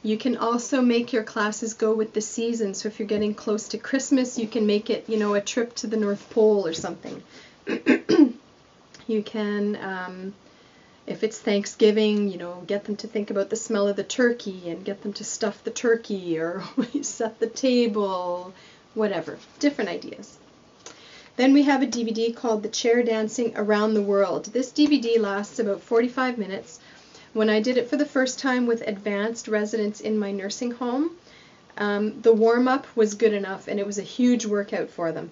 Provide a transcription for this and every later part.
You can also make your classes go with the season. So if you're getting close to Christmas, you can make it, a trip to the North Pole or something. You can, if it's Thanksgiving, get them to think about the smell of the turkey and get them to stuff the turkey or set the table, whatever. Different ideas. Then we have a DVD called The Chair Dancing Around the World. This DVD lasts about 45 minutes. When I did it for the first time with advanced residents in my nursing home, the warm-up was good enough and it was a huge workout for them.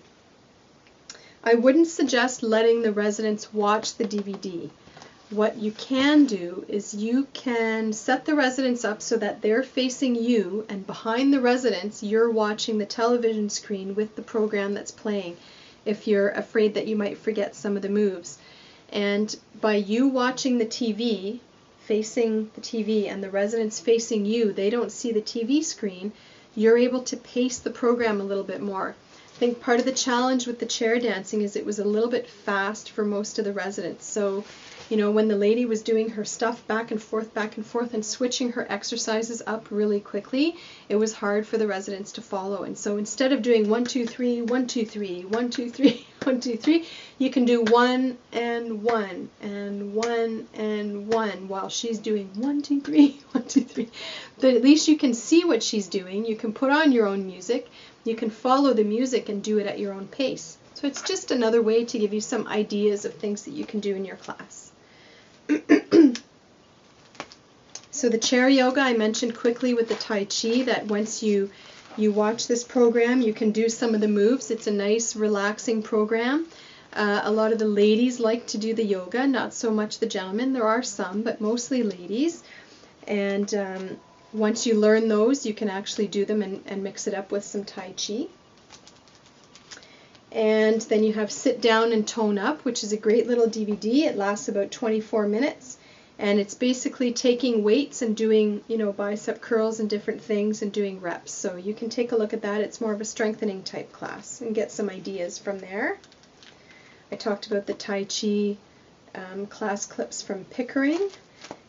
I wouldn't suggest letting the residents watch the DVD. What you can do is you can set the residents up so that they're facing you, and behind the residents you're watching the television screen with the program that's playing if you're afraid that you might forget some of the moves. And by you watching the TV, facing the TV, and the residents facing you, they don't see the TV screen, you're able to pace the program a little bit more. I think part of the challenge with the chair dancing is it was a little bit fast for most of the residents. So, when the lady was doing her stuff back and forth, and switching her exercises up really quickly, it was hard for the residents to follow. And so instead of doing 1, 2, 3, 1, 2, 3, 1, 2, 3, 1, 2, 3, you can do 1 and 1 and 1 and 1 while she's doing 1, 2, 3, 1, 2, 3. But at least you can see what she's doing. You can put on your own music. You can follow the music and do it at your own pace. So it's just another way to give you some ideas of things that you can do in your class. So the chair yoga I mentioned quickly with the Tai Chi, that once you watch this program you can do some of the moves. It's a nice relaxing program. A lot of the ladies like to do the yoga, not so much the gentlemen. There are some, but mostly ladies. And once you learn those, you can actually do them and mix it up with some Tai Chi. And then you have Sit Down and Tone Up, which is a great little DVD. It lasts about 24 minutes. And it's basically taking weights and doing, bicep curls and different things and doing reps. So you can take a look at that. It's more of a strengthening type class and get some ideas from there. I talked about the Tai Chi class clips from Pickering.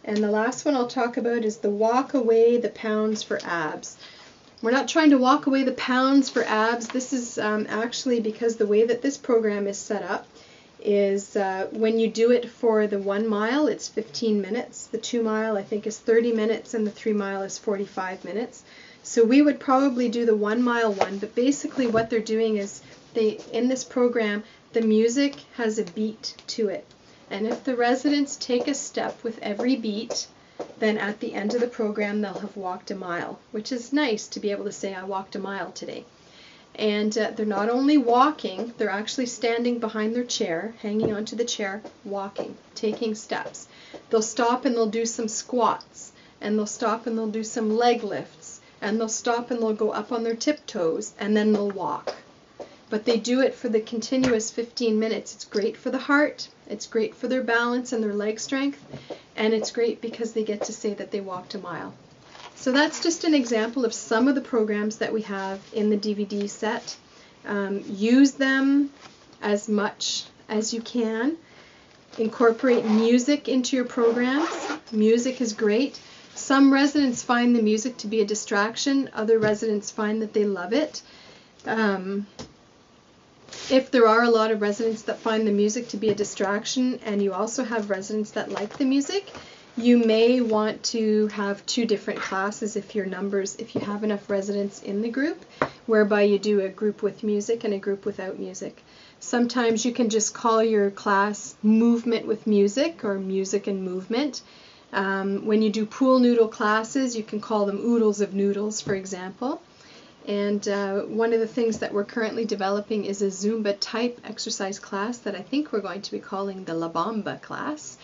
And the last one I'll talk about is the Walk Away the Pounds for Abs. We're not trying to walk away the pounds for abs. This is actually because the way that this program is set up is when you do it for the 1 mile, it's 15 minutes. The 2 mile, I think, is 30 minutes, and the 3 mile is 45 minutes. So we would probably do the 1 mile one, but basically what they're doing is in this program, the music has a beat to it. And if the residents take a step with every beat, then at the end of the program they'll have walked a mile, which is nice to be able to say, I walked a mile today. And they're not only walking, they're actually standing behind their chair, hanging onto the chair, walking, taking steps. They'll stop and they'll do some squats, and they'll stop and they'll do some leg lifts, and they'll stop and they'll go up on their tiptoes, and then they'll walk. But they do it for the continuous 15 minutes. It's great for the heart, it's great for their balance and their leg strength, and it's great because they get to say that they walked a mile. So that's just an example of some of the programs that we have in the DVD set. Use them as much as you can. Incorporate music into your programs. Music is great. Some residents find the music to be a distraction. Other residents find that they love it. If there are a lot of residents that find the music to be a distraction, and you also have residents that like the music, you may want to have 2 different classes if you have enough residents in the group, whereby you do a group with music and a group without music. Sometimes you can just call your class Movement with Music or Music and Movement. When you do pool noodle classes, you can call them Oodles of Noodles, for example. And one of the things that we're currently developing is a Zumba type exercise class that I think we're going to be calling the La Bamba class.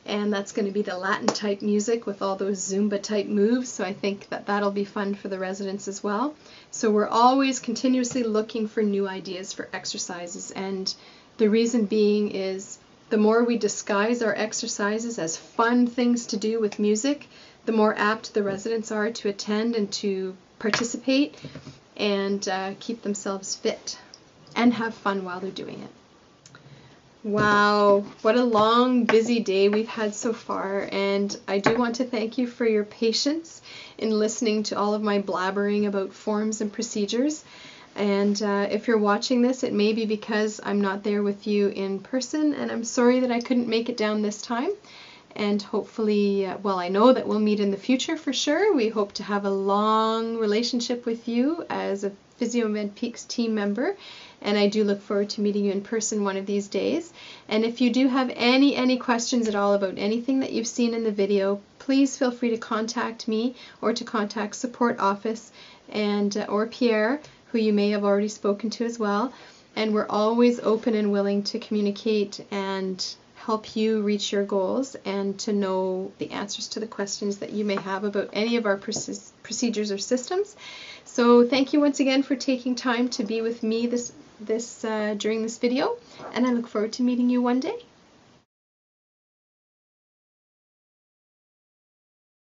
And that's going to be the Latin type music with all those Zumba type moves, so I think that that'll be fun for the residents as well. So we're always continuously looking for new ideas for exercises, and the reason being is the more we disguise our exercises as fun things to do with music, the more apt the residents are to attend and to participate and keep themselves fit and have fun while they're doing it. Wow, what a long, busy day we've had so far, and I do want to thank you for your patience in listening to all of my blabbering about forms and procedures. And if you're watching this, it may be because I'm not there with you in person, and I'm sorry that I couldn't make it down this time. And hopefully, well, I know that we'll meet in the future for sure. We hope to have a long relationship with you as a PhysioMed Peaks team member, and I do look forward to meeting you in person one of these days. And if you do have any questions at all about anything that you've seen in the video, please feel free to contact me or to contact support office and or Pierre, who you may have already spoken to as well. And we're always open and willing to communicate and help you reach your goals and to know the answers to the questions that you may have about any of our procedures or systems. So thank you once again for taking time to be with me during this video, and I look forward to meeting you one day.